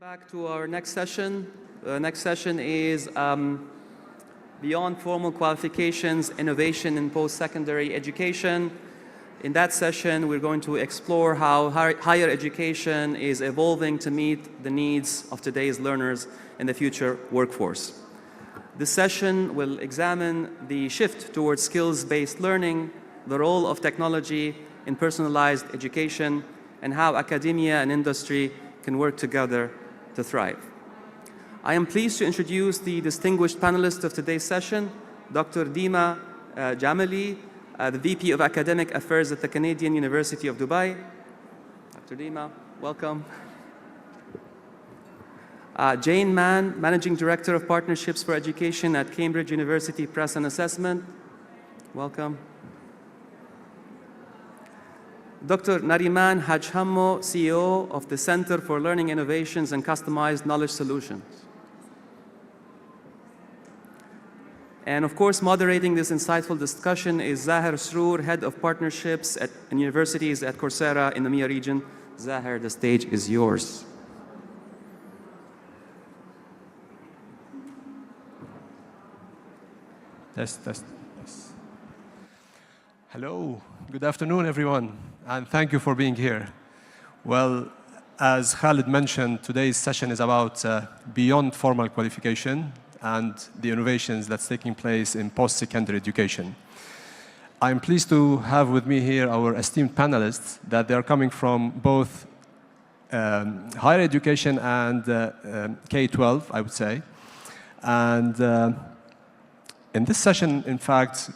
Back to our next session. The next session is Beyond Formal Qualifications, Innovation in Post-Secondary Education. In that session, we're going to explore how higher education is evolving to meet the needs of today's learners in the future workforce. This session will examine the shift towards skills-based learning, the role of technology in personalized education, and how academia and industry can work together to thrive. I am pleased to introduce the distinguished panelist of today's session, Dr. Dima Jamali, the VP of Academic Affairs at the Canadian University of Dubai. Dr. Dima, welcome. Jane Mann, Managing Director of Partnerships for Education at Cambridge University Press and Assessment. Welcome. Dr. Nariman Hajhammo, CEO of the Center for Learning Innovations and Customized Knowledge Solutions. And of course, moderating this insightful discussion is Zahir Sroor, Head of Partnerships at Universities at Coursera in the EMEA region. Zahir, the stage is yours. Test. Hello, good afternoon, everyone, and thank you for being here. Well, as Khalid mentioned, today's session is about beyond formal qualification and the innovations that's taking place in post-secondary education. I'm pleased to have with me here our esteemed panelists that they are coming from both higher education and K-12, I would say. And in this session, in fact,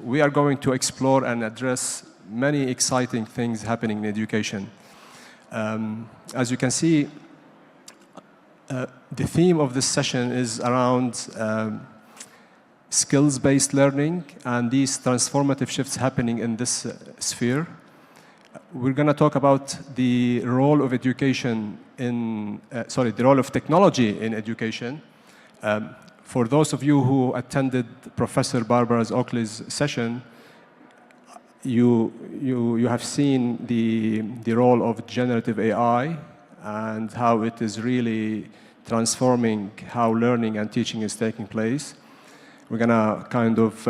we are going to explore and address many exciting things happening in education. As you can see, the theme of this session is around skills-based learning and these transformative shifts happening in this sphere. We're going to talk about the role of education in, the role of technology in education. For those of you who attended Professor Barbara Oakley's session, you have seen the role of generative AI and how it is really transforming how learning and teaching is taking place. We're going to kind of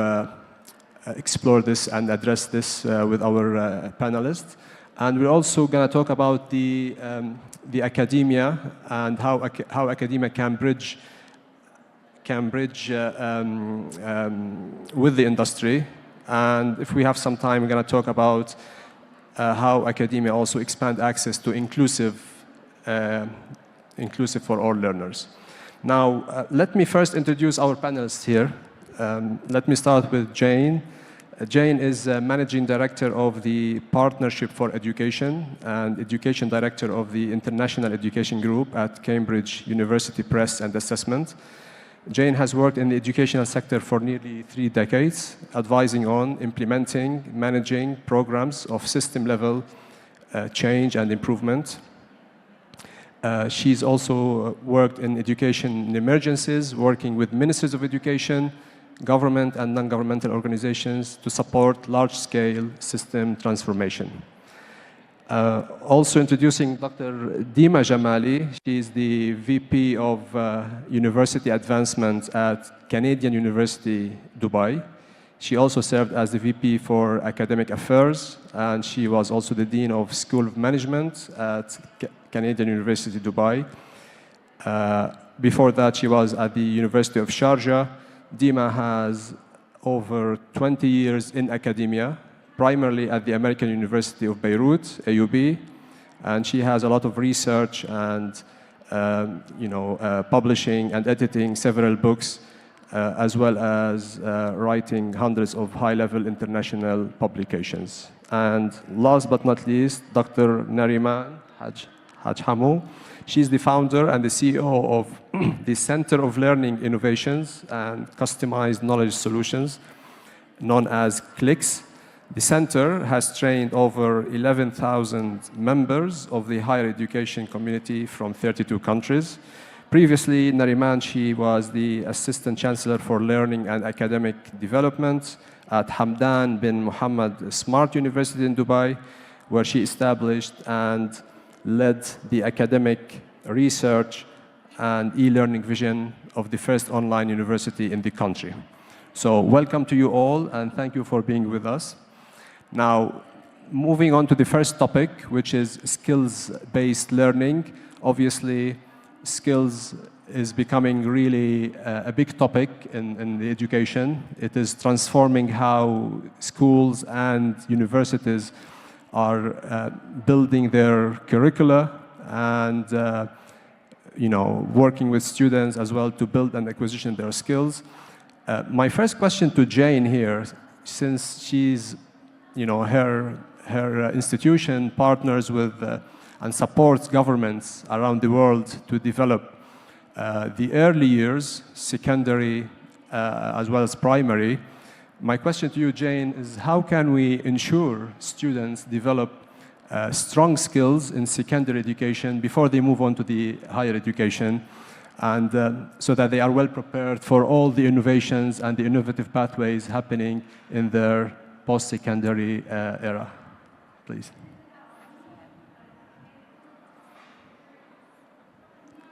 explore this and address this with our panelists. And we're also going to talk about the academia and how academia can bridge with the industry. And if we have some time, we're going to talk about how academia also expand access to inclusive for all learners. Now, let me first introduce our panelists here. Let me start with Jane. Jane is Managing Director of the Partnership for Education and Education Director of the International Education Group at Cambridge University Press and Assessment. Jane has worked in the educational sector for nearly 3 decades, advising on implementing, managing programs of system-level change and improvement. She's also worked in education in emergencies, working with ministries of education, government and non-governmental organizations to support large-scale system transformation. Also introducing Dr. Dima Jamali. She is the VP of University Advancement at Canadian University, Dubai. She also served as the VP for Academic Affairs, and she was also the Dean of School of Management at Canadian University, Dubai. Before that, she was at the University of Sharjah. Dima has over 20 years in academia, primarily at the American University of Beirut, AUB, and she has a lot of research and publishing and editing several books, as well as writing hundreds of high-level international publications. And last but not least, Dr. Nariman Hajhammo. She's the founder and the CEO of the Center of Learning Innovations and Customized Knowledge Solutions, known as CLICS. The center has trained over 11,000 members of the higher education community from 32 countries. Previously, Nariman, she was the Assistant Chancellor for Learning and Academic Development at Hamdan bin Muhammad Smart University in Dubai, where she established and led the academic research, and e-learning vision of the first online university in the country. So welcome to you all, and thank you for being with us. Now, moving on to the first topic, which is skills-based learning. Obviously, skills is becoming really a big topic in the education. It is transforming how schools and universities are building their curricula and working with students as well to build and acquisition their skills. My first question to Jane here, since she's, her institution partners with and supports governments around the world to develop the early years, secondary as well as primary. My question to you, Jane, is how can we ensure students develop strong skills in secondary education before they move on to the higher education, and so that they are well prepared for all the innovations and the innovative pathways happening in their post-secondary era? Please.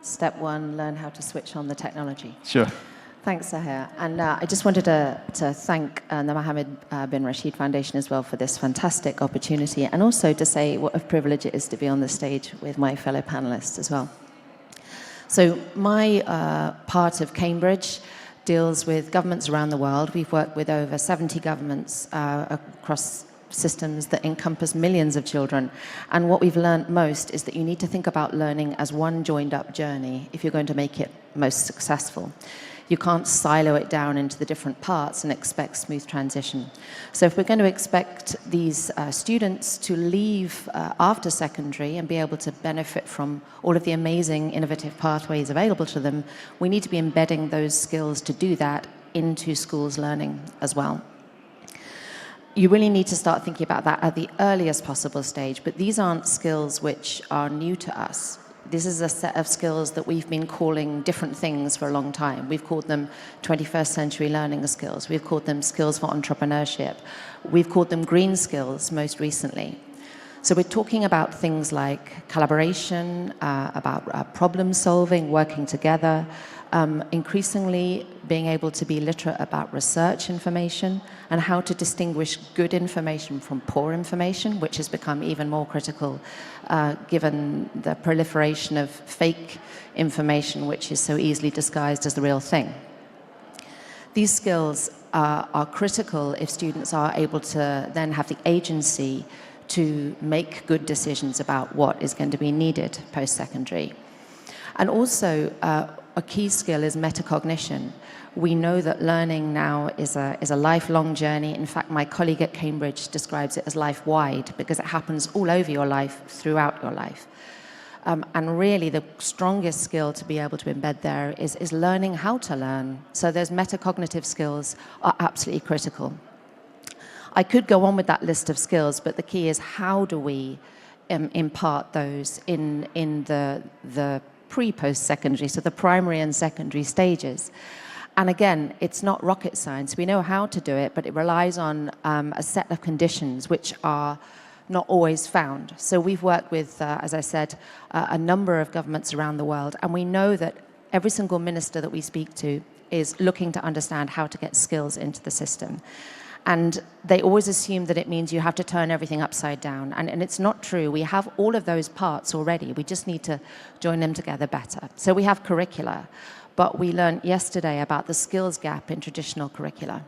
Step one, learn how to switch on the technology. Sure. Thanks, Sahir. And I just wanted to thank the Mohammed bin Rashid Foundation as well for this fantastic opportunity, and also to say what a privilege it is to be on the stage with my fellow panelists as well. So my part of Cambridge deals with governments around the world. We've worked with over 70 governments across systems that encompass millions of children. And what we've learned most is that you need to think about learning as one joined up journey if you're going to make it most successful. You can't silo it down into the different parts and expect smooth transition. So if we're going to expect these students to leave after secondary and be able to benefit from all of the amazing innovative pathways available to them, we need to be embedding those skills to do that into schools' learning as well. You really need to start thinking about that at the earliest possible stage, but these aren't skills which are new to us. This is a set of skills that we've been calling different things for a long time. We've called them 21st century learning skills. We've called them skills for entrepreneurship. We've called them green skills most recently. So we're talking about things like collaboration, about problem solving, working together, increasingly being able to be literate about research information and how to distinguish good information from poor information, which has become even more critical given the proliferation of fake information, which is so easily disguised as the real thing. These skills are critical if students are able to then have the agency to make good decisions about what is going to be needed post-secondary. And also, a key skill is metacognition. We know that learning now is a lifelong journey. In fact, my colleague at Cambridge describes it as life-wide because it happens all over your life, throughout your life. And really, the strongest skill to be able to embed there is learning how to learn. So those metacognitive skills are absolutely critical. I could go on with that list of skills, but the key is how do we impart those in the pre-post-secondary, so the primary and secondary stages. And again, it's not rocket science. We know how to do it, but it relies on a set of conditions which are not always found. So we've worked with, as I said, a number of governments around the world, and we know that every single minister that we speak to is looking to understand how to get skills into the system. And they always assume that it means you have to turn everything upside down. And it's not true. We have all of those parts already. We just need to join them together better. So we have curricula, but we learned yesterday about the skills gap in traditional curricula.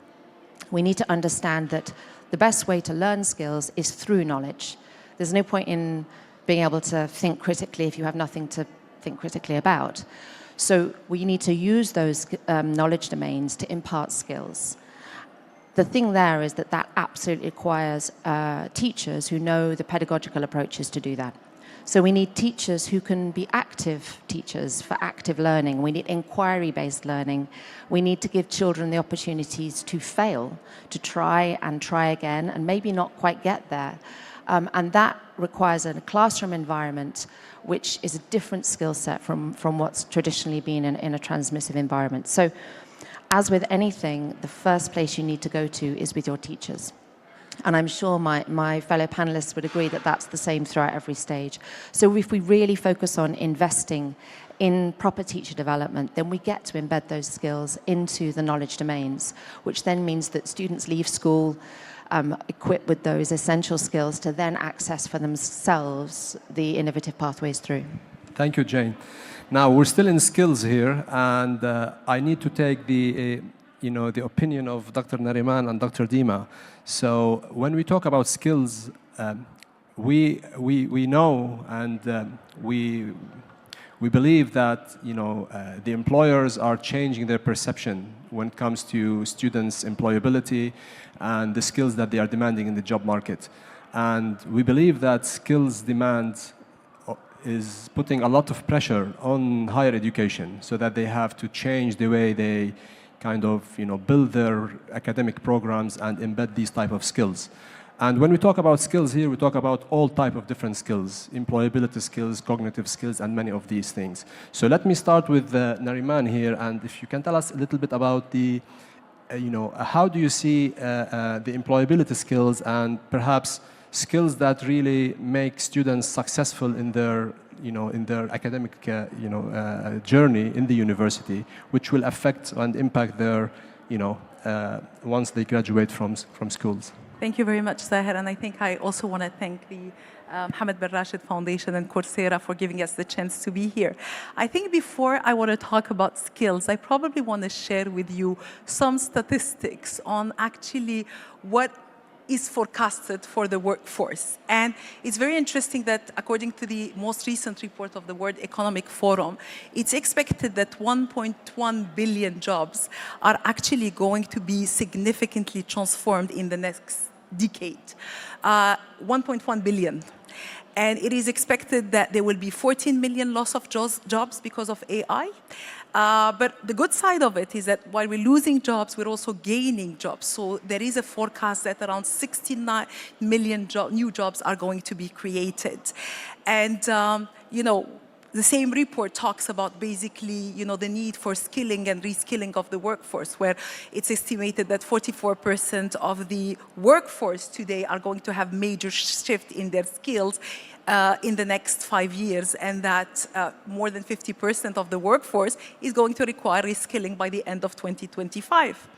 We need to understand that the best way to learn skills is through knowledge. There's no point in being able to think critically if you have nothing to think critically about. So we need to use those knowledge domains to impart skills. The thing there is that absolutely requires teachers who know the pedagogical approaches to do that. So we need teachers who can be active teachers for active learning. We need inquiry-based learning. We need to give children the opportunities to fail, to try and try again, and maybe not quite get there. And that requires a classroom environment which is a different skill set from what's traditionally been in a transmissive environment. So as with anything, the first place you need to go to is with your teachers. And I'm sure my fellow panelists would agree that that's the same throughout every stage. So if we really focus on investing in proper teacher development, then we get to embed those skills into the knowledge domains, which then means that students leave school equipped with those essential skills to then access for themselves the innovative pathways through. Thank you, Jane. Now, we're still in skills here, and I need to take the opinion of Dr. Nariman and Dr. Dima. So when we talk about skills, we know and we believe that the employers are changing their perception when it comes to students' employability and the skills that they are demanding in the job market. And we believe that skills demand is putting a lot of pressure on higher education, so that they have to change the way they kind of build their academic programs and embed these type of skills. And when we talk about skills here, we talk about all type of different skills: employability skills, cognitive skills, and many of these things. So let me start with Nariman here, and if you can tell us a little bit about the, how do you see the employability skills and perhaps skills that really make students successful in their, in their academic, journey in the university, which will affect and impact their, once they graduate from schools. Thank you very much, Zahir. And I think I also want to thank the Mohammed bin Rashid Foundation and Coursera for giving us the chance to be here. I think before I want to talk about skills, I probably want to share with you some statistics on actually what is forecasted for the workforce. And it's very interesting that according to the most recent report of the World Economic Forum, it's expected that 1.1 billion jobs are actually going to be significantly transformed in the next decade. 1.1 billion. And it is expected that there will be 14 million loss of jobs because of AI. But the good side of it is that while we're losing jobs, we're also gaining jobs. So there is a forecast that around 69 million new jobs are going to be created. And, the same report talks about basically, the need for skilling and reskilling of the workforce, where it's estimated that 44% of the workforce today are going to have major shift in their skills in the next 5 years, and that more than 50% of the workforce is going to require reskilling by the end of 2025.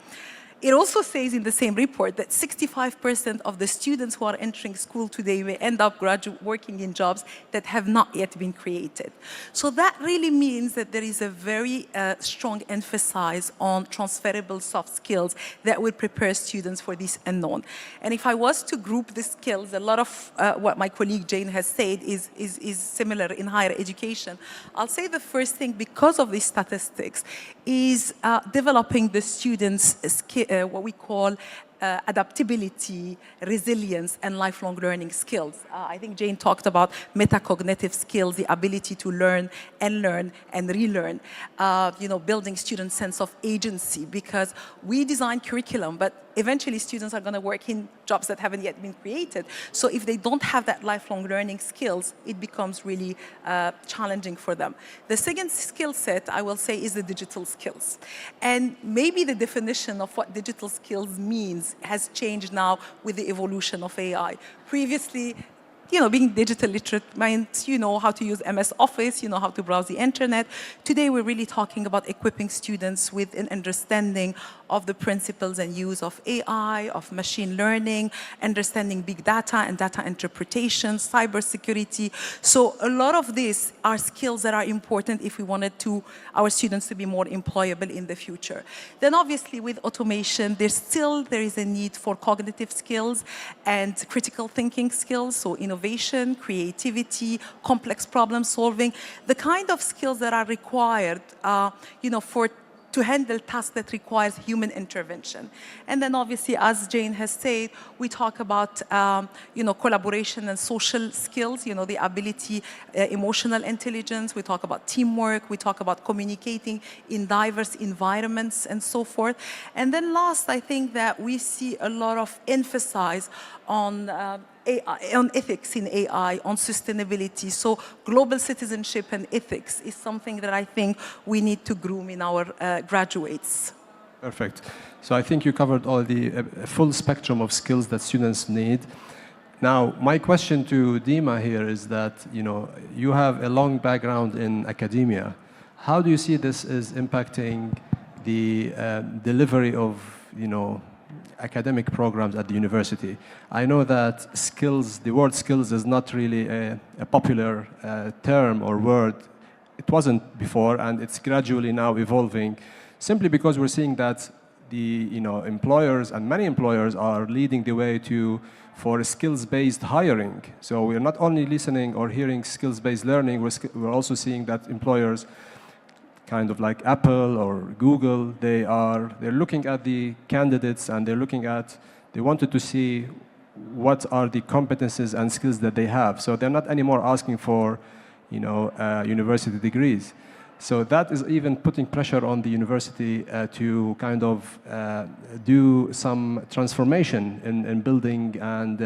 It also says in the same report that 65% of the students who are entering school today may end up working in jobs that have not yet been created. So that really means that there is a very strong emphasis on transferable soft skills that will prepare students for this unknown. And if I was to group the skills, a lot of what my colleague Jane has said is similar in higher education. I'll say the first thing, because of these statistics, is developing the students' what we call adaptability, resilience, and lifelong learning skills. I think Jane talked about metacognitive skills, the ability to learn and relearn, building students' sense of agency, because we design curriculum, but eventually students are going to work in jobs that haven't yet been created. So if they don't have that lifelong learning skills, it becomes really challenging for them. The second skill set, I will say, is the digital skills. And maybe the definition of what digital skills means has changed now with the evolution of AI. Previously, being digital literate meant you know how to use MS Office, you know how to browse the internet. Today, we're really talking about equipping students with an understanding of the principles and use of AI, of machine learning, understanding big data and data interpretation, cybersecurity. So a lot of these are skills that are important if we wanted our students to be more employable in the future. Then obviously with automation, there is a need for cognitive skills and critical thinking skills, so innovation, creativity, complex problem solving, the kind of skills that are required, to handle tasks that requires human intervention. And then obviously, as Jane has said, we talk about, collaboration and social skills, the ability, emotional intelligence, we talk about teamwork, we talk about communicating in diverse environments and so forth. And then last, I think that we see a lot of emphasis on AI, on ethics in AI, on sustainability. So global citizenship and ethics is something that I think we need to groom in our graduates. Perfect. So I think you covered all the full spectrum of skills that students need. Now, my question to Dima here is that, you have a long background in academia. How do you see this as impacting the delivery of, academic programs at the university? I know that skills, the word skills is not really a popular term or word. It wasn't before, and it's gradually now evolving, simply because we're seeing that the employers and many employers are leading the way for skills-based hiring. So we're not only listening or hearing skills-based learning, we're also seeing that employers, kind of like Apple or Google, they're looking at the candidates and they wanted to see what are the competences and skills that they have. So they're not anymore asking for university degrees. So that is even putting pressure on the university to kind of do some transformation in building and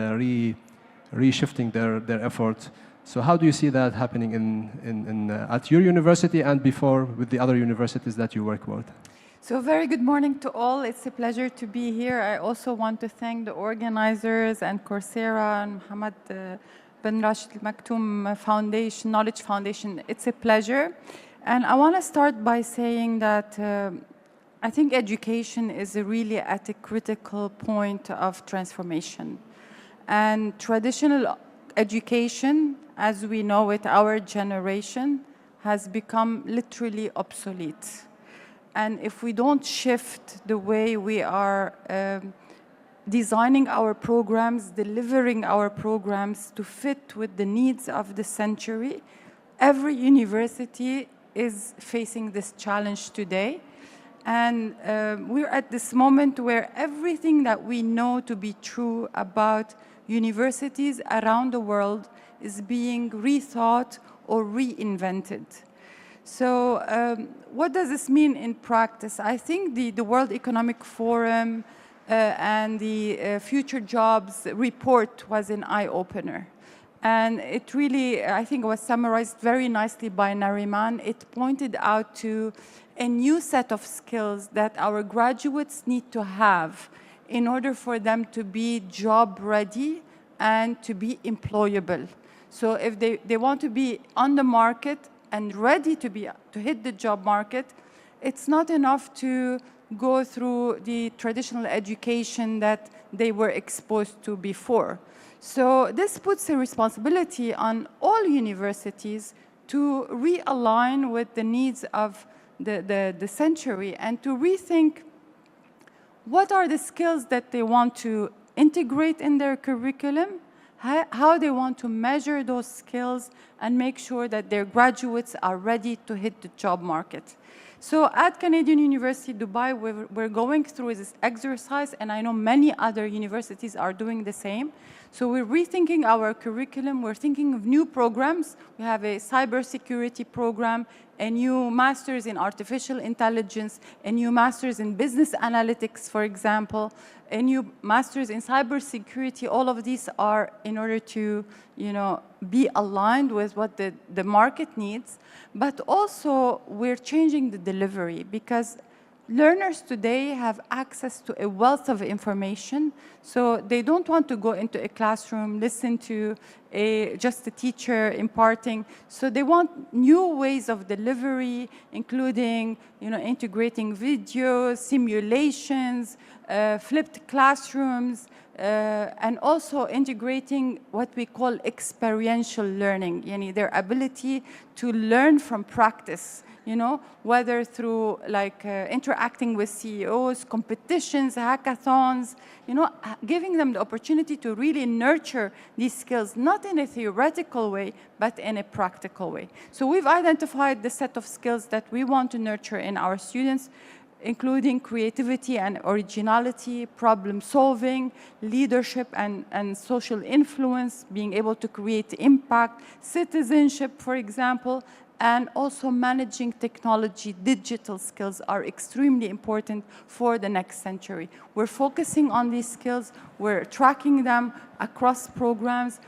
reshifting their effort. So how do you see that happening at your university and before with the other universities that you work with? So very good morning to all. It's a pleasure to be here. I also want to thank the organizers and Coursera and Mohammed bin Rashid Al Maktoum Foundation, Knowledge Foundation. It's a pleasure. And I want to start by saying that I think education is really at a critical point of transformation. And traditional education, as we know it, our generation, has become literally obsolete. And if we don't shift the way we are designing our programs, delivering our programs to fit with the needs of the century, every university is facing this challenge today. And we're at this moment where everything that we know to be true about universities around the world is being rethought or reinvented. So what does this mean in practice? I think the World Economic Forum and the Future Jobs report was an eye-opener. And it really, I think, was summarized very nicely by Nariman. It pointed out to a new set of skills that our graduates need to have in order for them to be job-ready and to be employable. So if they want to be on the market and ready to hit the job market, it's not enough to go through the traditional education that they were exposed to before. So this puts a responsibility on all universities to realign with the needs of the century and to rethink what are the skills that they want to integrate in their curriculum, how they want to measure those skills and make sure that their graduates are ready to hit the job market. So at Canadian University Dubai, we're going through this exercise, and I know many other universities are doing the same. So we're rethinking our curriculum. We're thinking of new programs. We have a cybersecurity program, a new master's in artificial intelligence, a new master's in business analytics, for example, a new master's in cybersecurity. All of these are in order to, be aligned with what the market needs. But also, we're changing the delivery because learners today have access to a wealth of information, so they don't want to go into a classroom, listen to just a teacher imparting. So they want new ways of delivery, including integrating videos, simulations, flipped classrooms, and also integrating what we call experiential learning, their ability to learn from practice. Whether through interacting with CEOs, competitions, hackathons, giving them the opportunity to really nurture these skills, not in a theoretical way, but in a practical way. So we've identified the set of skills that we want to nurture in our students, including creativity and originality, problem solving, leadership and social influence, being able to create impact, citizenship, for example, and also managing technology. Digital skills are extremely important for the next century. We're focusing on these skills. We're tracking them across programs.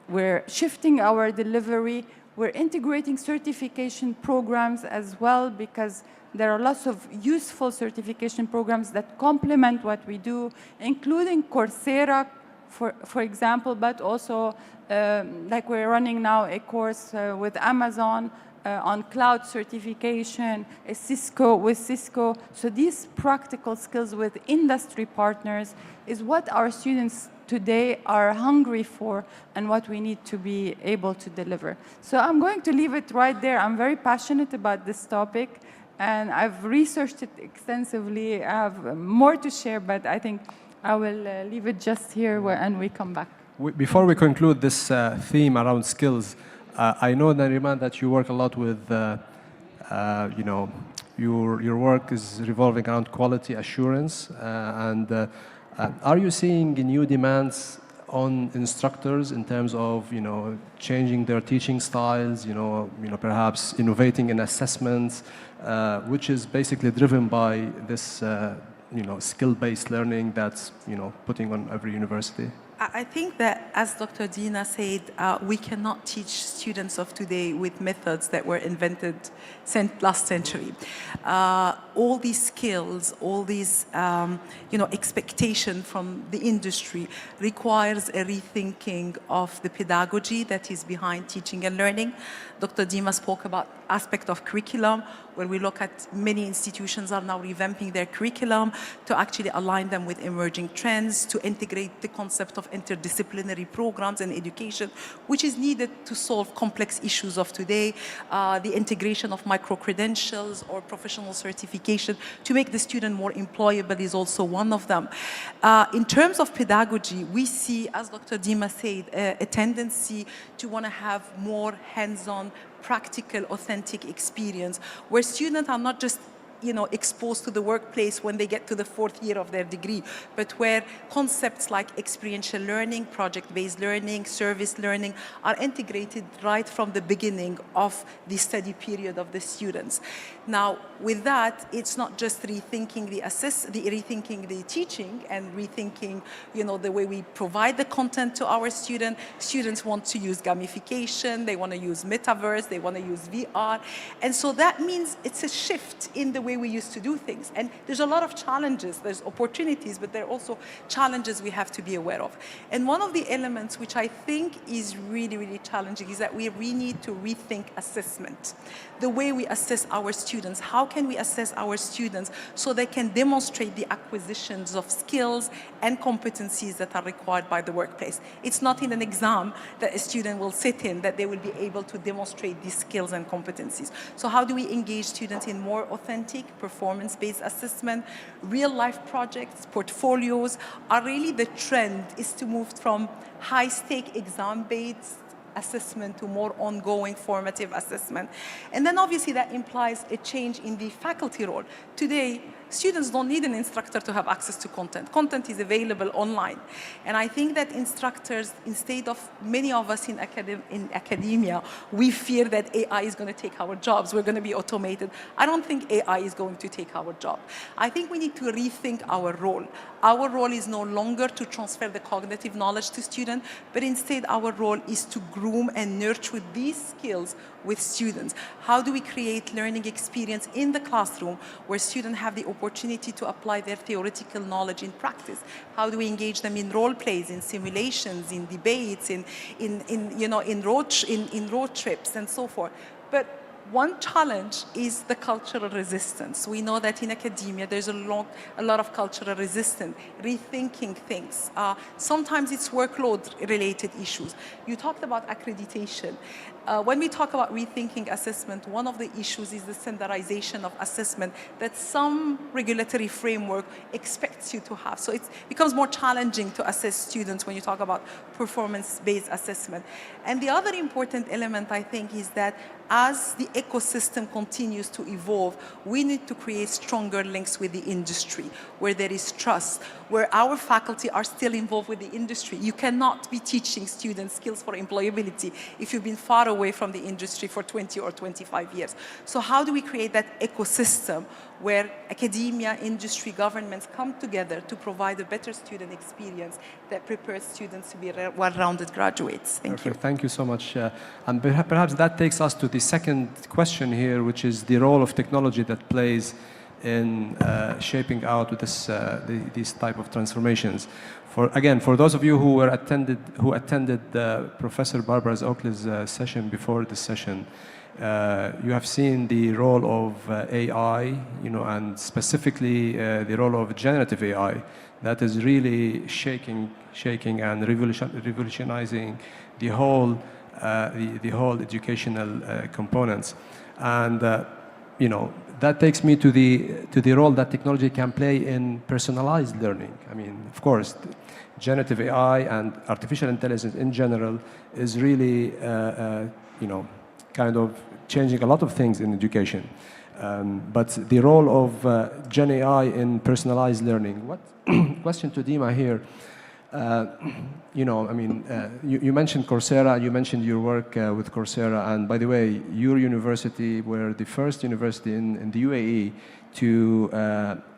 We're shifting our delivery. We're integrating certification programs as well, because there are lots of useful certification programs that complement what we do, including Coursera, for example, but also like we're running now a course with Amazon on cloud certification, with Cisco. So these practical skills with industry partners is what our students today are hungry for and what we need to be able to deliver. So I'm going to leave it right there. I'm very passionate about this topic, and I've researched it extensively. I have more to share, but I think I will leave it just here and we come back. Before we conclude this theme around skills, I know, Nariman, that you work a lot with, your work is revolving around quality assurance. Are you seeing new demands on instructors in terms of, changing their teaching styles, perhaps innovating in assessments, which is basically driven by this, skill-based learning that's, putting on every university? I think that, as Dr. Dina said, we cannot teach students of today with methods that were invented last century. All these skills, all these expectation from the industry requires a rethinking of the pedagogy that is behind teaching and learning. Dr. Dima spoke about aspect of curriculum, where we look at many institutions are now revamping their curriculum to actually align them with emerging trends, to integrate the concept of interdisciplinary programs in education, which is needed to solve complex issues of today, the integration of micro-credentials or professional certification to make the student more employable is also one of them. In terms of pedagogy, we see, as Dr. Dima said, a tendency to want to have more hands-on, practical, authentic experience, where students are not just exposed to the workplace when they get to the 4th year of their degree, but where concepts like experiential learning, project-based learning, service learning are integrated right from the beginning of the study period of the students. Now, with that, it's not just rethinking rethinking the teaching and rethinking, the way we provide the content to our students. Students want to use gamification, they want to use metaverse, they want to use VR, and so that means it's a shift in the way we used to do things. And there's a lot of challenges, there's opportunities, but there are also challenges we have to be aware of. And one of the elements which I think is really, really challenging is that we need to rethink assessment. The way we assess our students, how can we assess our students so they can demonstrate the acquisitions of skills and competencies that are required by the workplace. It's not in an exam that a student will sit in that they will be able to demonstrate these skills and competencies. So how do we engage students in more authentic, performance-based assessment? Real-life projects, portfolios are really the trend, is to move from high-stake exam-based assessment to more ongoing formative assessment. And then obviously that implies a change in the faculty role. Today, students don't need an instructor to have access to content. Content is available online. And I think that instructors, instead of many of us in academia, we fear that AI is going to take our jobs. We're going to be automated. I don't think AI is going to take our job. I think we need to rethink our role. Our role is no longer to transfer the cognitive knowledge to students, but instead our role is to groom and nurture these skills with students. How do we create learning experience in the classroom where students have the opportunity to apply their theoretical knowledge in practice? How do we engage them in role plays, in simulations, in debates, in road trips and so forth? But one challenge is the cultural resistance. We know that in academia there's a lot of cultural resistance, rethinking things. Sometimes it's workload-related issues. You talked about accreditation. When we talk about rethinking assessment, one of the issues is the standardization of assessment that some regulatory framework expects you to have. So it becomes more challenging to assess students when you talk about performance-based assessment. And the other important element, I think, is that as the ecosystem continues to evolve, we need to create stronger links with the industry, where there is trust, where our faculty are still involved with the industry. You cannot be teaching students skills for employability if you've been far away from the industry for 20 or 25 years. So how do we create that ecosystem where academia, industry, governments come together to provide a better student experience that prepares students to be well-rounded graduates? Thank you. Perfect. Thank you so much. And perhaps that takes us to the second question here, which is the role of technology that plays in shaping out these type of transformations. For those of you who attended Professor Barbara Oakley's session before this session, you have seen the role of AI, and specifically the role of generative AI that is really shaking and revolutionizing the whole educational components. And that takes me to the role that technology can play in personalized learning. I mean, of course, generative AI and artificial intelligence in general is really, kind of changing a lot of things in education. But the role of Gen AI in personalized learning. What question to Dima here? You mentioned Coursera, you mentioned your work with Coursera, and by the way, your university were the first university in the UAE to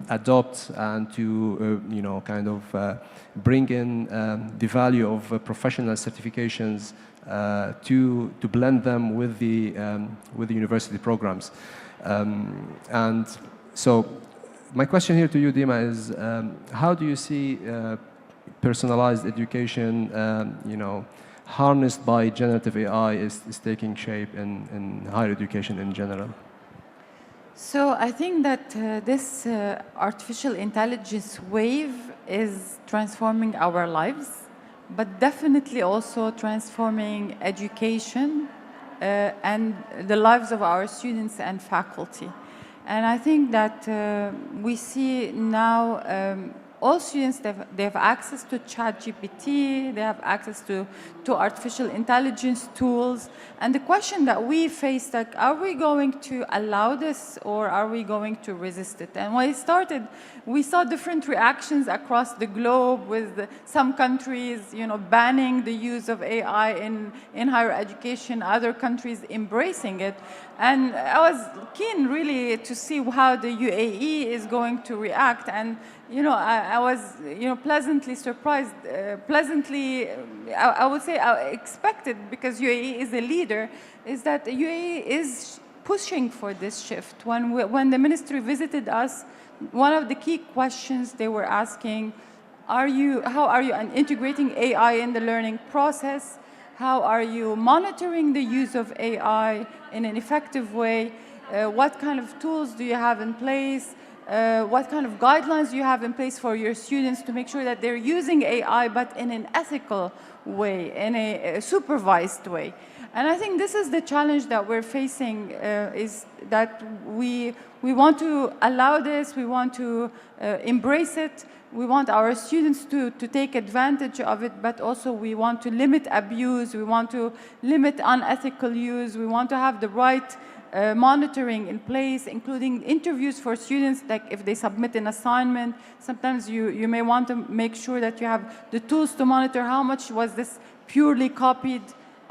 adopt and to, bring in the value of professional certifications to blend them with the university programs. And so my question here to you, Dima, is how do you see personalized education, harnessed by generative AI is taking shape in higher education in general? So I think that this artificial intelligence wave is transforming our lives, but definitely also transforming education and the lives of our students and faculty. And I think that we see now all students, they have access to ChatGPT, they have access to artificial intelligence tools. And the question that we face, like, are we going to allow this or are we going to resist it? And when it started, we saw different reactions across the globe with some countries, banning the use of AI in higher education, other countries embracing it. And I was keen really to see how the UAE is going to react. And I was, pleasantly surprised, I would say I expected, because UAE is a leader, is that the UAE is pushing for this shift. When the ministry visited us, one of the key questions they were asking, how are you integrating AI in the learning process? How are you monitoring the use of AI in an effective way? What kind of tools do you have in place? What kind of guidelines do you have in place for your students to make sure that they're using AI, but in an ethical way, in a supervised way? And I think this is the challenge that we're facing, is that we want to allow this, we want to embrace it, we want our students to take advantage of it, but also we want to limit abuse, we want to limit unethical use, we want to have the right monitoring in place, including interviews for students. Like if they submit an assignment, sometimes you may want to make sure that you have the tools to monitor how much was this purely copied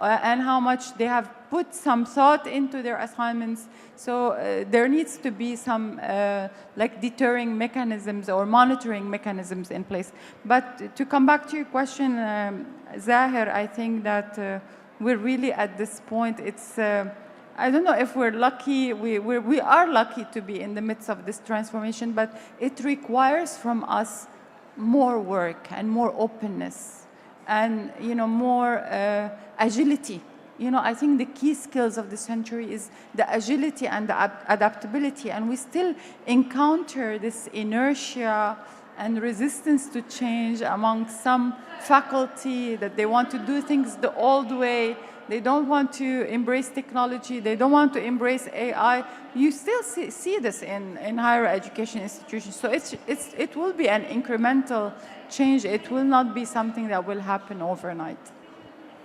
and how much they have put some thought into their assignments. So there needs to be some like deterring mechanisms or monitoring mechanisms in place. But to come back to your question, Zahir, I think that we're really at this point, it's I don't know if we're lucky, we are lucky to be in the midst of this transformation, but it requires from us more work and more openness and more agility. I think the key skills of the century is the agility and the adaptability, and we still encounter this inertia and resistance to change among some faculty, that they want to do things the old way. They don't want to embrace technology. They don't want to embrace AI. You still see this in higher education institutions. So it will be an incremental change. It will not be something that will happen overnight.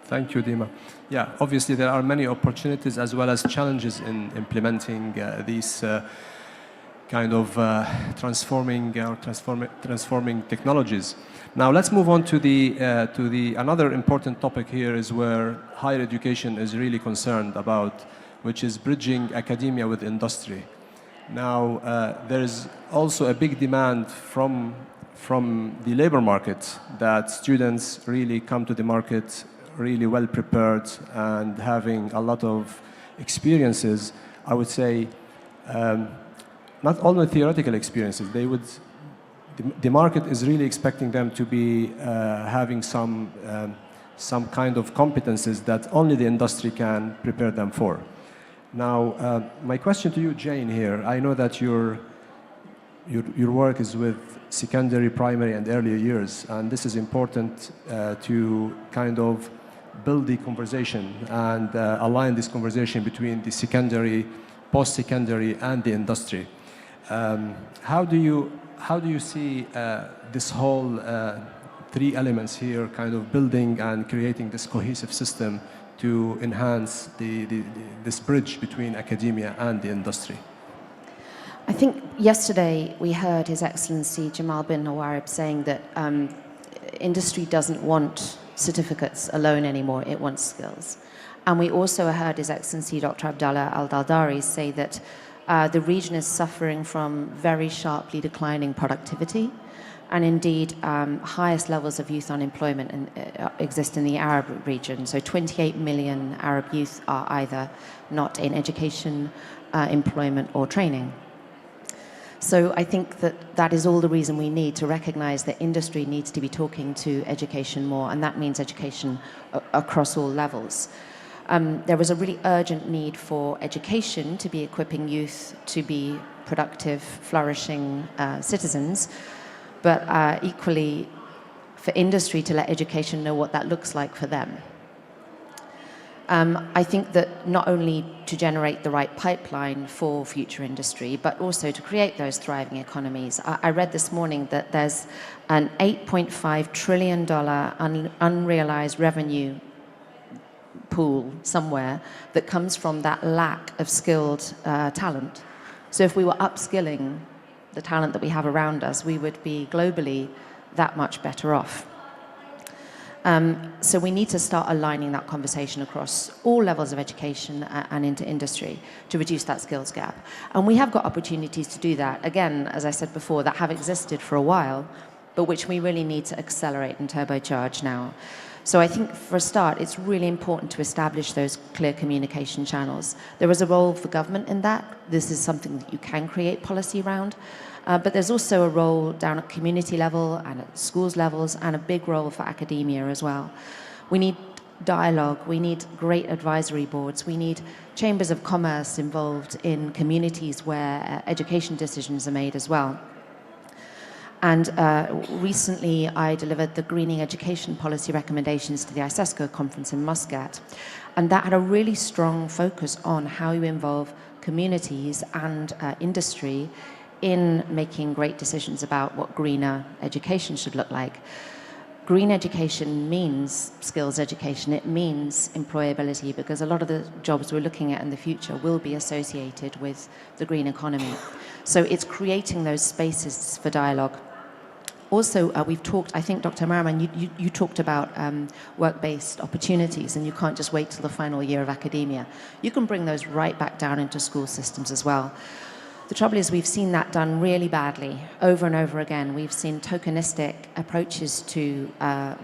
Thank you, Dima. Yeah, obviously there are many opportunities as well as challenges in implementing these kind of transforming technologies. Now let's move on to the another important topic here is where higher education is really concerned about, which is bridging academia with industry. Now there is also a big demand from the labor market that students really come to the market really well prepared and having a lot of experiences. I would say not only theoretical experiences. The market is really expecting them to be having some kind of competences that only the industry can prepare them for. Now, my question to you, Jane, here. I know that your work is with secondary, primary, and earlier years, and this is important to kind of build the conversation and align this conversation between the secondary, post-secondary, and the industry. How do you see this whole three elements here kind of building and creating this cohesive system to enhance this bridge between academia and the industry? I think yesterday we heard His Excellency Jamal bin Nawarib saying that industry doesn't want certificates alone anymore, it wants skills. And we also heard His Excellency Dr. Abdallah Al-Daldari say that the region is suffering from very sharply declining productivity, and indeed highest levels of youth unemployment exist in the Arab region. So 28 million Arab youth are either not in education, employment or training. So I think that is all the reason we need to recognize that industry needs to be talking to education more, and that means education across all levels. There is a really urgent need for education to be equipping youth to be productive, flourishing citizens, but equally for industry to let education know what that looks like for them. I think that not only to generate the right pipeline for future industry, but also to create those thriving economies. I read this morning that there's an $8.5 trillion unrealized revenue pool somewhere that comes from that lack of skilled talent. So if we were upskilling the talent that we have around us, we would be globally that much better off. So we need to start aligning that conversation across all levels of education and into industry to reduce that skills gap. And we have got opportunities to do that, again, as I said before, that have existed for a while, but which we really need to accelerate and turbocharge now. So I think for a start, it's really important to establish those clear communication channels. There is a role for government in that. This is something that you can create policy around. But there's also a role down at community level and at schools levels, and a big role for academia as well. We need dialogue, we need great advisory boards, we need chambers of commerce involved in communities where education decisions are made as well. And recently I delivered the Greening Education Policy recommendations to the ISESCO conference in Muscat. And that had a really strong focus on how you involve communities and industry in making great decisions about what greener education should look like. Green education means skills education, it means employability, because a lot of the jobs we're looking at in the future will be associated with the green economy. So it's creating those spaces for dialogue. Also, we've talked, I think, Dr. Mariman, you talked about work-based opportunities, and you can't just wait till the final year of academia. You can bring those right back down into school systems as well. The trouble is we've seen that done really badly over and over again. We've seen tokenistic approaches to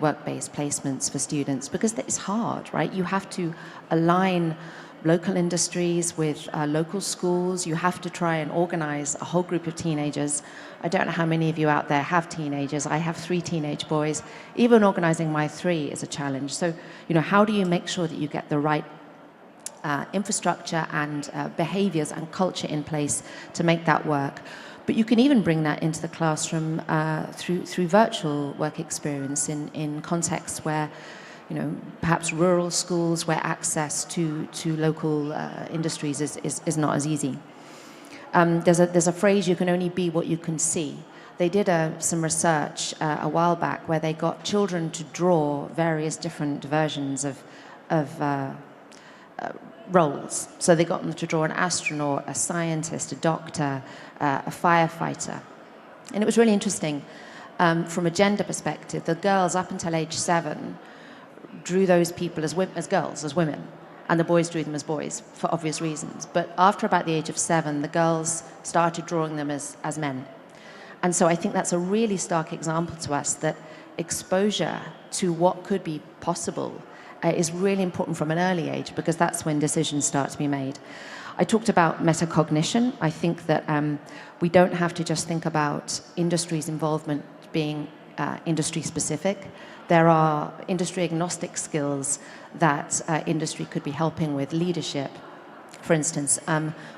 work-based placements for students because it's hard, right? You have to align local industries with local schools. You have to try and organize a whole group of teenagers. I don't know how many of you out there have teenagers. I have 3 teenage boys. Even organizing my 3 is a challenge. So, how do you make sure that you get the right infrastructure and behaviors and culture in place to make that work? But you can even bring that into the classroom through virtual work experience in contexts where, perhaps rural schools where access to local industries is not as easy. There's a phrase, you can only be what you can see. They did some research a while back where they got children to draw various different versions of roles. So they got them to draw an astronaut, a scientist, a doctor, a firefighter. And it was really interesting from a gender perspective. The girls up until age 7 drew those people as girls, as women, and the boys drew them as boys for obvious reasons. But after about the age of 7, the girls started drawing them as men. And so I think that's a really stark example to us that exposure to what could be possible is really important from an early age, because that's when decisions start to be made. I talked about metacognition. I think that we don't have to just think about industry's involvement being industry specific. There are industry agnostic skills that industry could be helping with. Leadership, for instance.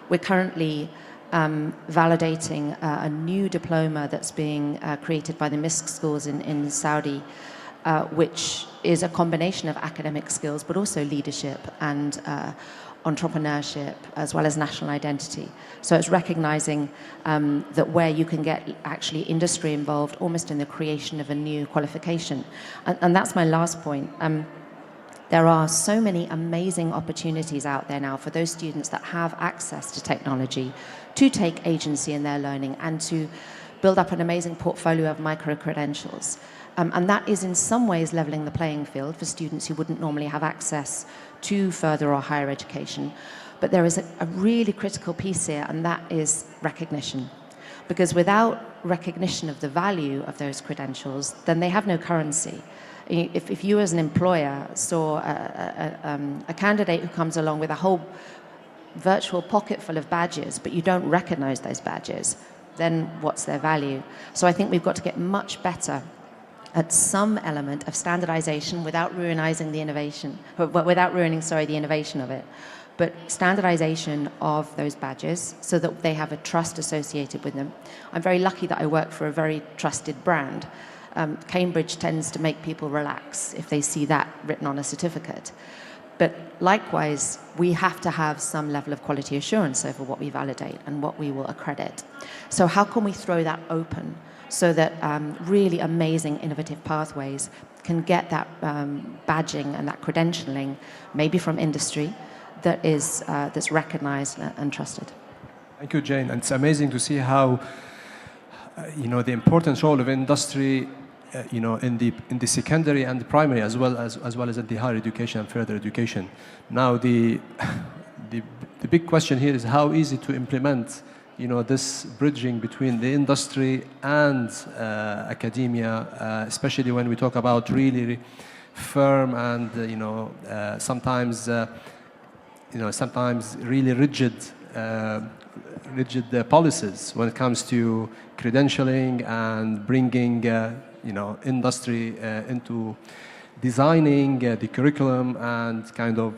We're currently validating a new diploma that's being created by the MISC schools in Saudi, which is a combination of academic skills, but also leadership and entrepreneurship, as well as national identity. So it's recognizing that where you can get actually industry involved almost in the creation of a new qualification. And that's my last point. There are so many amazing opportunities out there now for those students that have access to technology to take agency in their learning and to build up an amazing portfolio of micro-credentials. And that is in some ways leveling the playing field for students who wouldn't normally have access to further or higher education. But there is a really critical piece here, and that is recognition. Because without recognition of the value of those credentials, then they have no currency. If you as an employer saw a candidate who comes along with a whole virtual pocket full of badges, but you don't recognize those badges, then what's their value? So I think we've got to get much better at some element of standardization without ruining the innovation, the innovation of it. But standardization of those badges so that they have a trust associated with them. I'm very lucky that I work for a very trusted brand. Cambridge tends to make people relax if they see that written on a certificate. But likewise, we have to have some level of quality assurance over what we validate and what we will accredit. So how can we throw that open so that really amazing innovative pathways can get that badging and that credentialing, maybe from industry, that is that's recognized and trusted. Thank you, Jane. And it's amazing to see how the important role of industry in the secondary and the primary as well as in the higher education and further education. Now the big question here is how easy to implement this bridging between the industry and academia, especially when we talk about really firm and sometimes really rigid policies when it comes to credentialing and bringing industry into designing the curriculum and kind of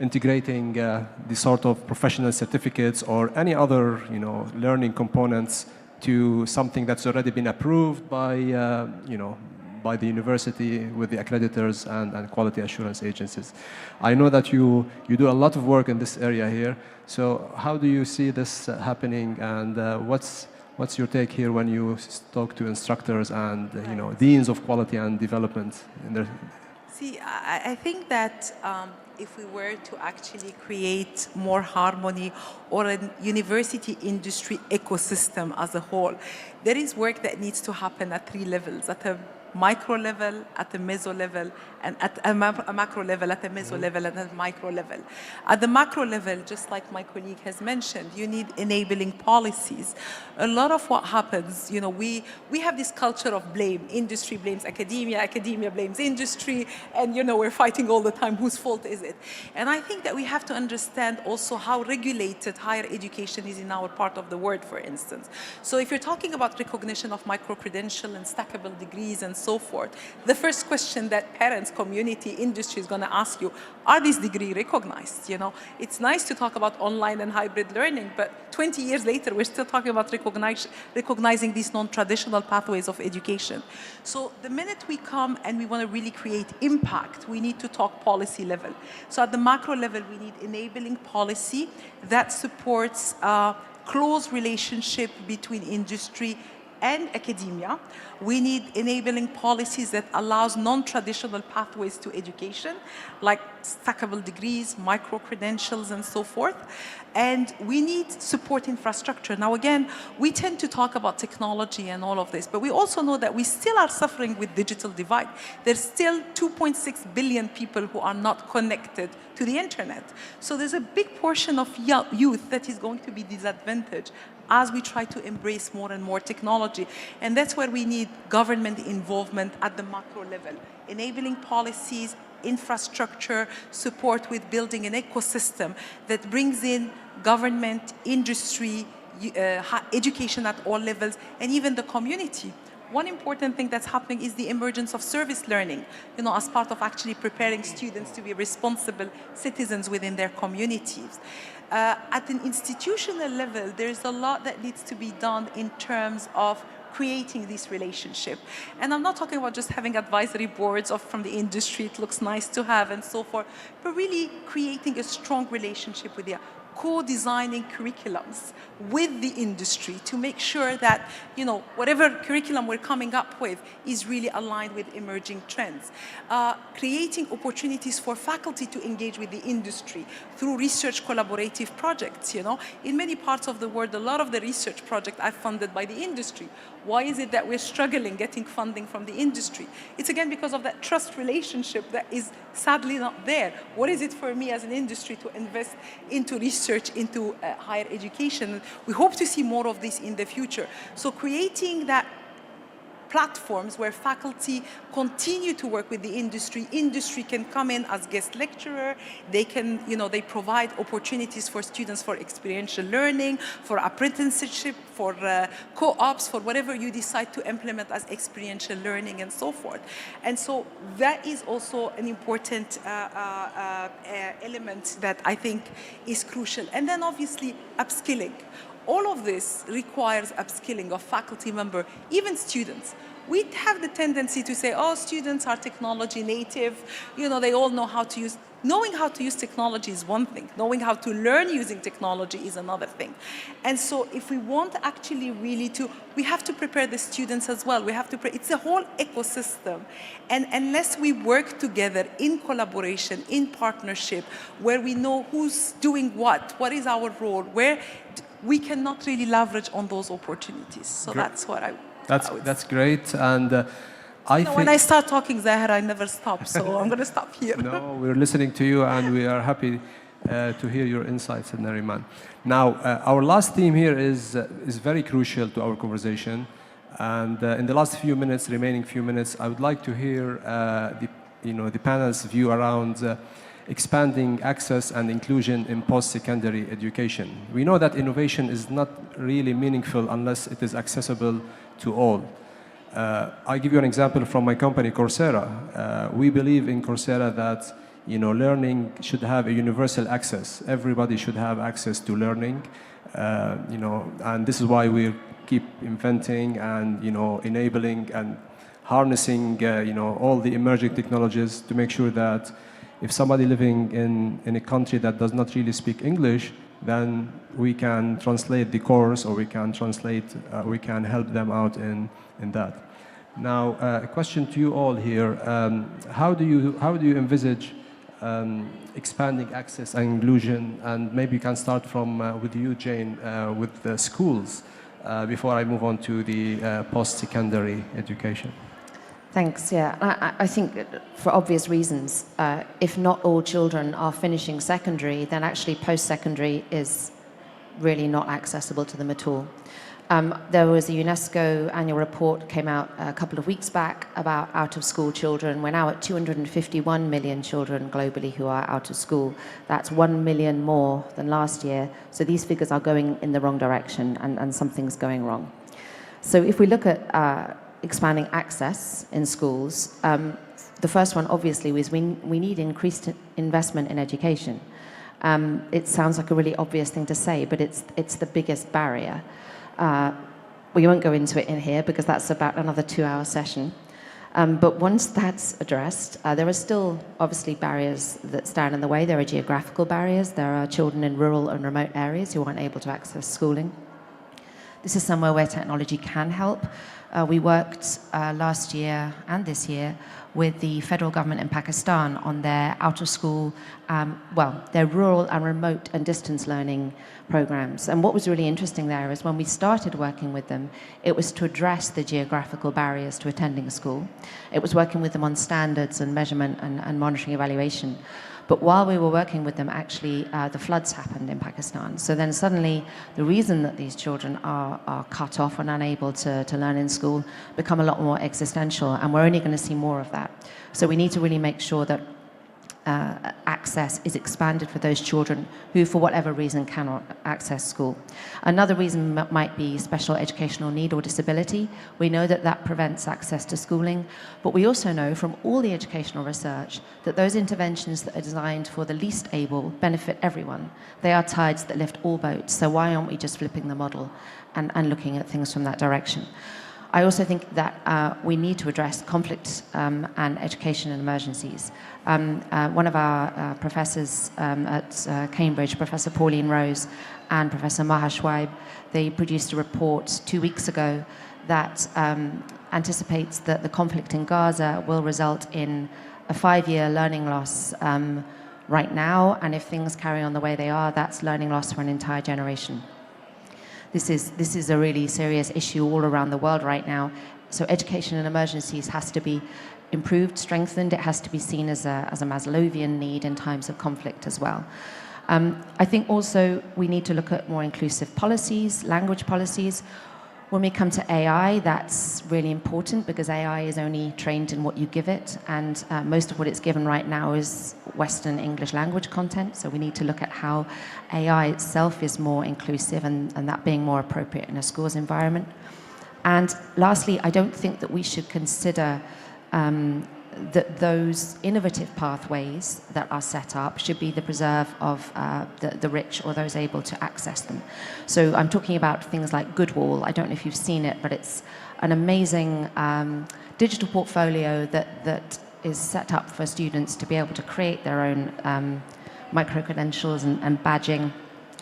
integrating the sort of professional certificates or any other learning components to something that's already been approved by by the university with the accreditors and quality assurance agencies. I know that you do a lot of work in this area here. So how do you see this happening, and what's your take here when you talk to instructors and deans of quality and development? See, I think that if we were to actually create more harmony or a university industry ecosystem as a whole, there is work that needs to happen at 3 levels: at a micro level, at the meso level, and at a macro level, at the meso level, and at the micro level. At the macro level, just like my colleague has mentioned, you need enabling policies. A lot of what happens, we have this culture of blame. Industry blames academia, academia blames industry, and we're fighting all the time. Whose fault is it? And I think that we have to understand also how regulated higher education is in our part of the world, for instance. So if you're talking about recognition of micro-credential and stackable degrees and so forth, the first question that parents, community, industry is going to ask you, are these degrees recognized? It's nice to talk about online and hybrid learning, but 20 years later, we're still talking about recognizing these non-traditional pathways of education. So the minute we come and we want to really create impact, we need to talk policy level. So at the macro level, we need enabling policy that supports a close relationship between industry and academia. We need enabling policies that allows non-traditional pathways to education, like stackable degrees, micro-credentials, and so forth. And we need support infrastructure. Now, again, we tend to talk about technology and all of this, but we also know that we still are suffering with digital divide. There's still 2.6 billion people who are not connected to the internet. So there's a big portion of youth that is going to be disadvantaged as we try to embrace more and more technology. And that's where we need government involvement at the macro level, enabling policies, infrastructure, support with building an ecosystem that brings in government, industry, education at all levels, and even the community. One important thing that's happening is the emergence of service learning, as part of actually preparing students to be responsible citizens within their communities. At an institutional level, there's a lot that needs to be done in terms of creating this relationship. And I'm not talking about just having advisory boards from the industry, it looks nice to have and so forth, but really creating a strong relationship with the co-designing curriculums with the industry to make sure that, whatever curriculum we're coming up with is really aligned with emerging trends. Creating opportunities for faculty to engage with the industry through research collaborative projects, In many parts of the world, a lot of the research projects are funded by the industry. Why is it that we're struggling getting funding from the industry? It's again because of that trust relationship that is sadly not there. What is it for me as an industry to invest into research, into higher education? We hope to see more of this in the future. So creating that platforms where faculty continue to work with the industry. Industry can come in as guest lecturer. They can, they provide opportunities for students for experiential learning, for apprenticeship, for co-ops, for whatever you decide to implement as experiential learning and so forth. And so that is also an important element that I think is crucial. And then obviously upskilling. All of this requires upskilling of faculty member, even students. We have the tendency to say, students are technology native, they all know how to use. Knowing how to use technology is one thing. Knowing how to learn using technology is another thing. And so if we want actually really we have to prepare the students as well. We have to, it's a whole ecosystem. And unless we work together in collaboration, in partnership, where we know who's doing what is our role, we cannot really leverage on those opportunities. So that's what I would That's great. And I think when I start talking, Zahra, I never stop. So I'm going to stop here. No, we're listening to you, and we are happy to hear your insights, Nariman. Now, our last theme here is very crucial to our conversation. And in the last remaining few minutes, I would like to hear the panel's view around expanding access and inclusion in post-secondary education. We know that innovation is not really meaningful unless it is accessible to all. I'll give you an example from my company, Coursera. We believe in Coursera that learning should have a universal access. Everybody should have access to learning, and this is why we keep inventing and enabling and harnessing all the emerging technologies to make sure that if somebody living in a country that does not really speak English, then we can translate the course, or we can help them out in that. Now, a question to you all here: how do you envisage expanding access and inclusion? And maybe you can start with you, Jane, with the schools, before I move on to the post-secondary education. Thanks. Yeah, I think for obvious reasons, if not all children are finishing secondary, then actually post-secondary is really not accessible to them at all. There was a UNESCO annual report came out a couple of weeks back about out-of-school children. We're now at 251 million children globally who are out of school. That's 1 million more than last year. So these figures are going in the wrong direction, and something's going wrong. So if we look at expanding access in schools, the first one obviously is we need increased investment in education. It sounds like a really obvious thing to say, but it's the biggest barrier. We won't go into it in here because that's about another 2-hour session. But once that's addressed, there are still obviously barriers that stand in the way. There are geographical barriers. There are children in rural and remote areas who aren't able to access schooling. This is somewhere where technology can help. We worked last year and this year with the federal government in Pakistan on their out-of-school, their rural and remote and distance learning programs. And what was really interesting there is when we started working with them, it was to address the geographical barriers to attending school. It was working with them on standards and measurement and monitoring evaluation. But while we were working with them, actually, the floods happened in Pakistan. So then suddenly, the reason that these children are cut off and unable to learn in school become a lot more existential, and we're only going to see more of that. So we need to really make sure that access is expanded for those children who, for whatever reason, cannot access school. Another reason might be special educational need or disability. We know that that prevents access to schooling, but we also know from all the educational research that those interventions that are designed for the least able benefit everyone. They are tides that lift all boats, so why aren't we just flipping the model and looking at things from that direction? I also think that we need to address conflict and education and emergencies. One of our professors at Cambridge, Professor Pauline Rose and Professor Maha Schweib, they produced a report 2 weeks ago that anticipates that the conflict in Gaza will result in a 5-year learning loss right now, and if things carry on the way they are, that's learning loss for an entire generation. This is a really serious issue all around the world right now. So education in emergencies has to be improved, strengthened. It has to be seen as a Maslowian need in times of conflict as well. I think also we need to look at more inclusive policies, language policies. When we come to AI, that's really important because AI is only trained in what you give it, and most of what it's given right now is Western English language content, so we need to look at how AI itself is more inclusive and that being more appropriate in a school's environment. And lastly, I don't think that we should consider that those innovative pathways that are set up should be the preserve of the rich or those able to access them. So I'm talking about things like Goodwall. I don't know if you've seen it, but it's an amazing digital portfolio that is set up for students to be able to create their own micro-credentials and badging.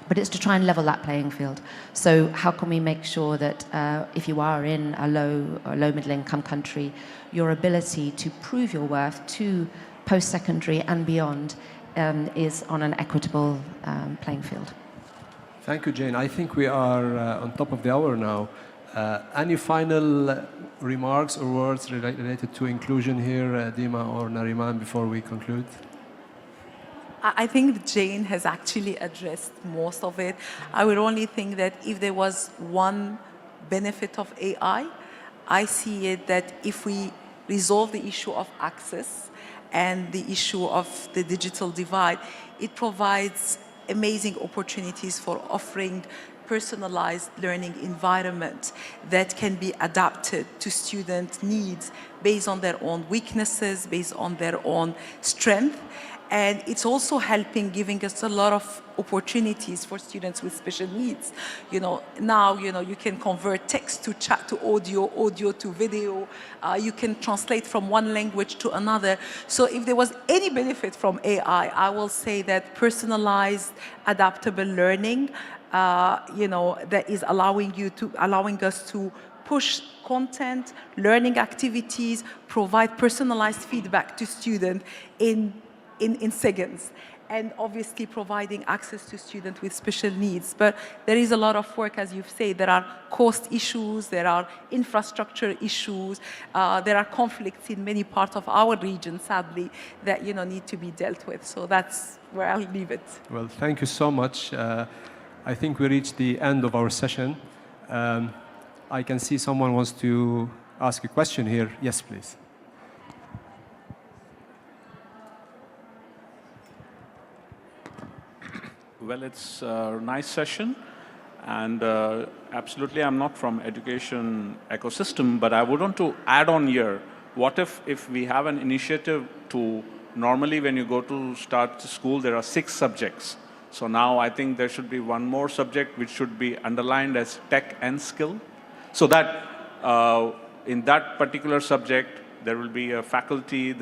But it's to try and level that playing field. So how can we make sure that if you are in a low or low middle income country, your ability to prove your worth to post-secondary and beyond is on an equitable playing field? Thank you, Jane. I think we are on top of the hour now. Any final remarks or words related to inclusion here, Dima or Nariman, before we conclude? I think Jane has actually addressed most of it. I would only think that if there was one benefit of AI, I see it that if we resolve the issue of access and the issue of the digital divide, it provides amazing opportunities for offering personalized learning environment that can be adapted to student needs based on their own weaknesses, based on their own strength. And it's also helping, giving us a lot of opportunities for students with special needs. Now, you can convert text to chat to audio, audio to video. You can translate from one language to another. So if there was any benefit from AI, I will say that personalized, adaptable learning, that is allowing us to push content, learning activities, provide personalized feedback to students in seconds, and obviously providing access to students with special needs. But there is a lot of work, as you've said. There are cost issues, there are infrastructure issues, there are conflicts in many parts of our region, sadly, that need to be dealt with. So that's where I'll leave it. Well, thank you so much. I think we reached the end of our session. I can see someone wants to ask a question here. Yes, please. Well, it's a nice session, and absolutely I'm not from education ecosystem, but I would want to add on here, what if we have an initiative to, normally when you go to start school, there are 6 subjects. So now I think there should be one more subject which should be underlined as tech and skill, so that in that particular subject, there will be a faculty,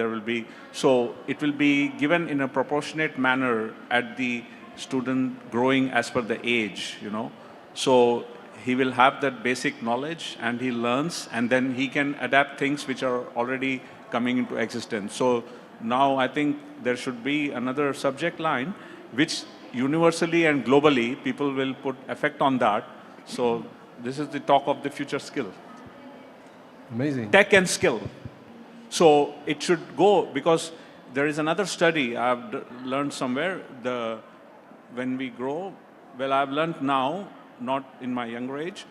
so it will be given in a proportionate manner at the student growing as per the age, So he will have that basic knowledge and he learns, and then he can adapt things which are already coming into existence. So now I think there should be another subject line which universally and globally people will put effect on that. So this is the talk of the future skill. Amazing. Tech and skill. So it should go, because there is another study I've learned somewhere, when we grow, well, I've learned now, not in my younger age,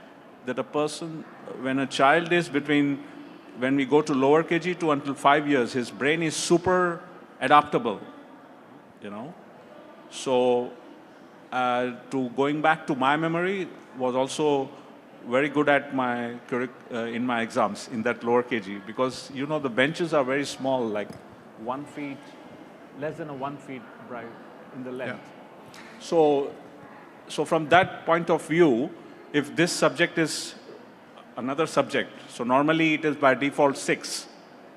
that a person, when a child is when we go to lower KG to until 5 years, his brain is super adaptable, you know. So going back to my memory was also very good at in my exams in that lower KG, because you know the benches are very small, like 1 feet, less than 1 feet in the length. Yeah. So from that point of view, if this subject is another subject, so normally it is by default 6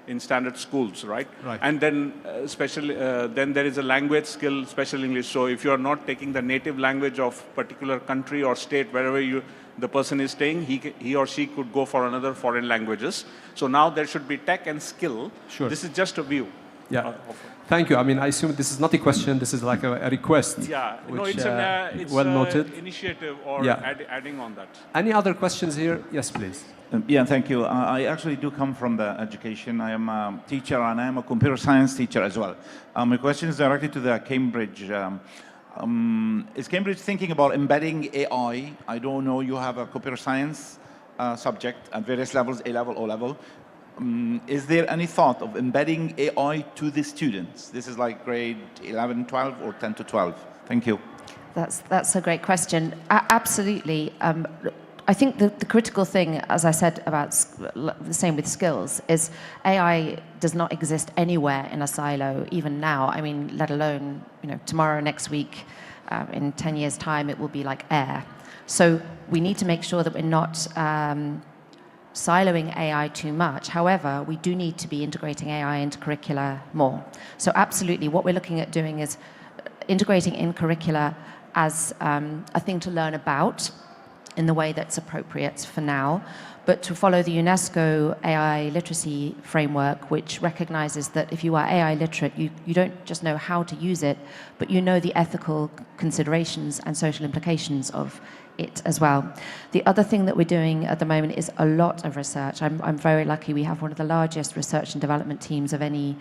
in standard schools, right? Right. And then then there is a language skill, special English. So if you are not taking the native language of particular country or state, wherever the person is staying, he or she could go for another foreign languages. So now there should be tech and skill. Sure. This is just a view. Yeah. Thank you. I mean, I assume this is not a question. This is like a request. Yeah. Which, no, it's well noted. Initiative or adding on that. Any other questions here? Yes, please. Yeah, thank you. I actually do come from the education. I am a teacher and I am a computer science teacher as well. My question is directed to the Cambridge. Is Cambridge thinking about embedding AI? I don't know, you have a computer science subject at various levels, A-level, O-level. Is there any thought of embedding AI to the students? This is like grade 11, 12, or 10 to 12. Thank you. That's a great question. Absolutely. I think the critical thing, as I said about the same with skills, is AI does not exist anywhere in a silo, even now. I mean, let alone tomorrow, next week, in 10 years' time, it will be like air. So we need to make sure that we're not siloing AI too much. However, we do need to be integrating AI into curricula more. So absolutely, what we're looking at doing is integrating in curricula as a thing to learn about in the way that's appropriate for now, but to follow the UNESCO AI literacy framework, which recognizes that if you are AI literate, you don't just know how to use it, but you know the ethical considerations and social implications of it as well. The other thing that we're doing at the moment is a lot of research. I'm very lucky. We have one of the largest research and development teams of any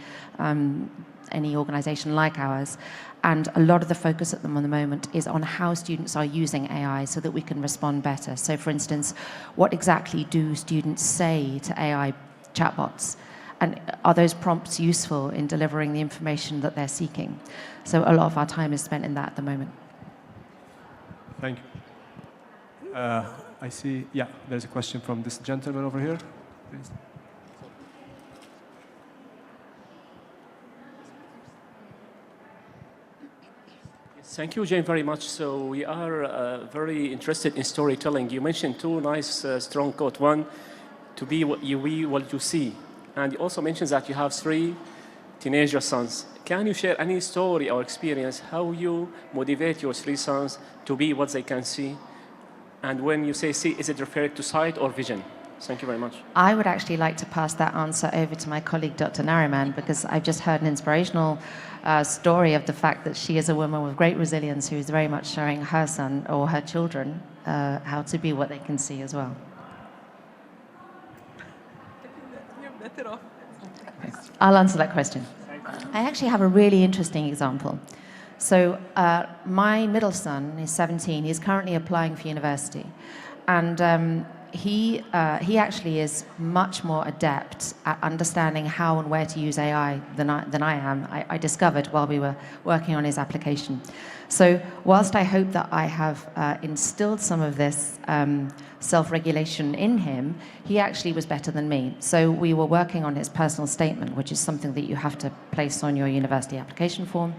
organization like ours. And a lot of the focus at the moment is on how students are using AI so that we can respond better. So for instance, what exactly do students say to AI chatbots? And are those prompts useful in delivering the information that they're seeking? So a lot of our time is spent in that at the moment. Thank you. I see, yeah, there's a question from this gentleman over here. Please. Thank you, Jane, very much. So we are very interested in storytelling. You mentioned two nice, strong quotes. One, to be what you see. And you also mentioned that you have 3 teenager sons. Can you share any story or experience how you motivate your 3 sons to be what they can see? And when you say see, is it referred to sight or vision? Thank you very much. I would actually like to pass that answer over to my colleague, Dr. Nariman, because I've just heard an inspirational story of the fact that she is a woman with great resilience who is very much showing her son or her children how to be what they can see as well. I'll answer that question. I actually have a really interesting example. So my middle son is 17. He's currently applying for university. And he actually is much more adept at understanding how and where to use AI than I am. I discovered while we were working on his application. So whilst I hope that I have instilled some of this self-regulation in him, he actually was better than me. So we were working on his personal statement, which is something that you have to place on your university application form.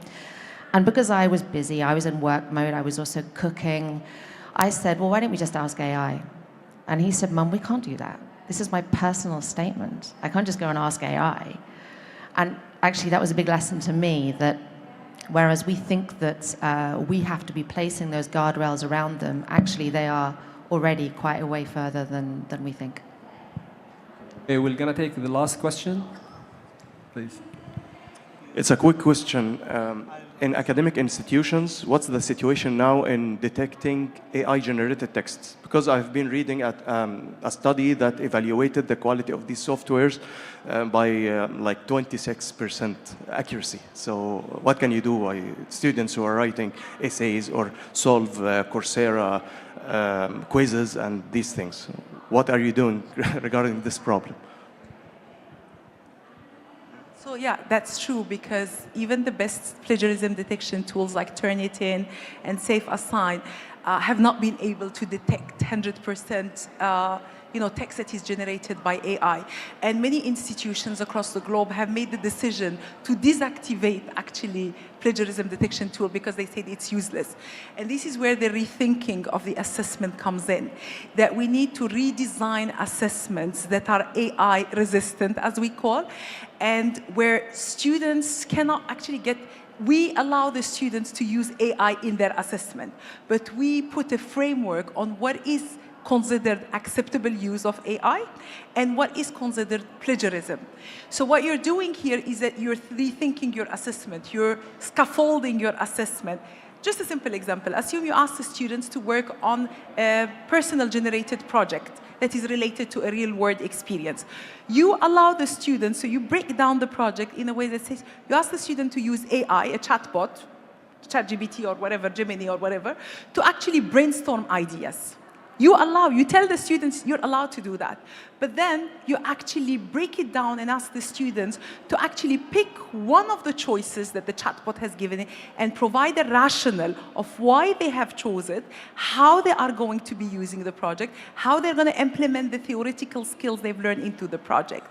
And because I was busy, I was in work mode, I was also cooking, I said, well, why don't we just ask AI? And he said, Mum, we can't do that. This is my personal statement. I can't just go and ask AI. And actually, that was a big lesson to me that whereas we think that we have to be placing those guardrails around them, actually they are already quite a way further than we think. Okay, we're going to take the last question, please. It's a quick question. In academic institutions, what's the situation now in detecting AI-generated texts? Because I've been reading at a study that evaluated the quality of these softwares by like 26% accuracy. So what can you do? Students who are writing essays or solve Coursera quizzes and these things. What are you doing regarding this problem? So yeah, that's true, because even the best plagiarism detection tools like Turnitin and SafeAssign have not been able to detect 100% text that is generated by AI. And many institutions across the globe have made the decision to deactivate actually plagiarism detection tool because they said it's useless. And this is where the rethinking of the assessment comes in, that we need to redesign assessments that are AI resistant, as we call, and where students cannot actually we allow the students to use AI in their assessment, but we put a framework on what is considered acceptable use of AI and what is considered plagiarism. So what you're doing here is that you're rethinking your assessment, you're scaffolding your assessment. Just a simple example, assume you ask the students to work on a personal generated project that is related to a real world experience. You allow the students, so you break down the project in a way that says, you ask the student to use AI, a chatbot, ChatGPT or whatever, Gemini or whatever, to actually brainstorm ideas. You tell the students you're allowed to do that. But then you actually break it down and ask the students to actually pick one of the choices that the chatbot has given it and provide a rationale of why they have chosen it, how they are going to be using the project, how they're going to implement the theoretical skills they've learned into the project.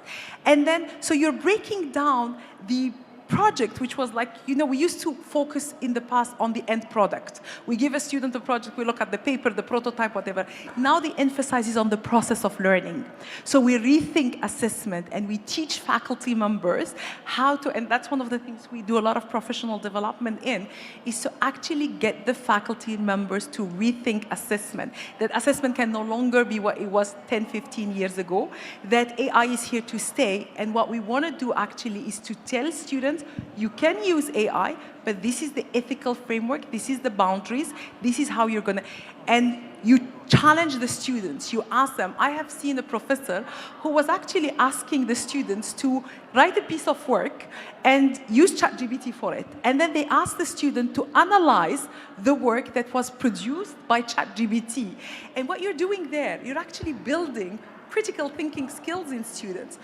And then, so you're breaking down the project, which was like, we used to focus in the past on the end product. We give a student a project, we look at the paper, the prototype, whatever. Now the emphasis is on the process of learning. So we rethink assessment and we teach faculty members how to, and that's one of the things we do a lot of professional development in, is to actually get the faculty members to rethink assessment. That assessment can no longer be what it was 10, 15 years ago, that AI is here to stay. And what we want to do actually is to tell students, you can use AI, but this is the ethical framework, this is the boundaries, this is how you're going to, and you challenge the students, you ask them. I have seen a professor who was actually asking the students to write a piece of work and use ChatGPT for it. And then they asked the student to analyze the work that was produced by ChatGPT. And what you're doing there, you're actually building critical thinking skills in students.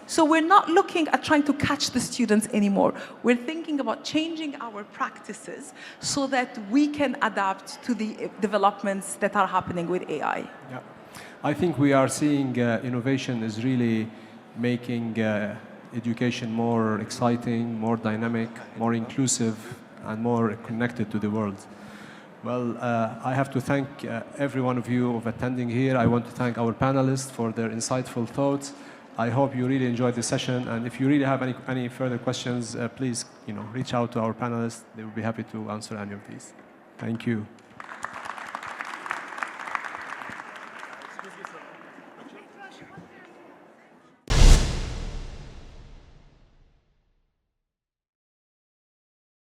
So we're not looking at trying to catch the students anymore. We're thinking about changing our practices so that we can adapt to the developments that are happening with AI. Yeah. I think we are seeing innovation is really making education more exciting, more dynamic, more inclusive, and more connected to the world. Well, I have to thank every one of you of attending here. I want to thank our panelists for their insightful thoughts. I hope you really enjoyed the session, and if you really have any further questions, please reach out to our panelists. They will be happy to answer any of these. Thank you.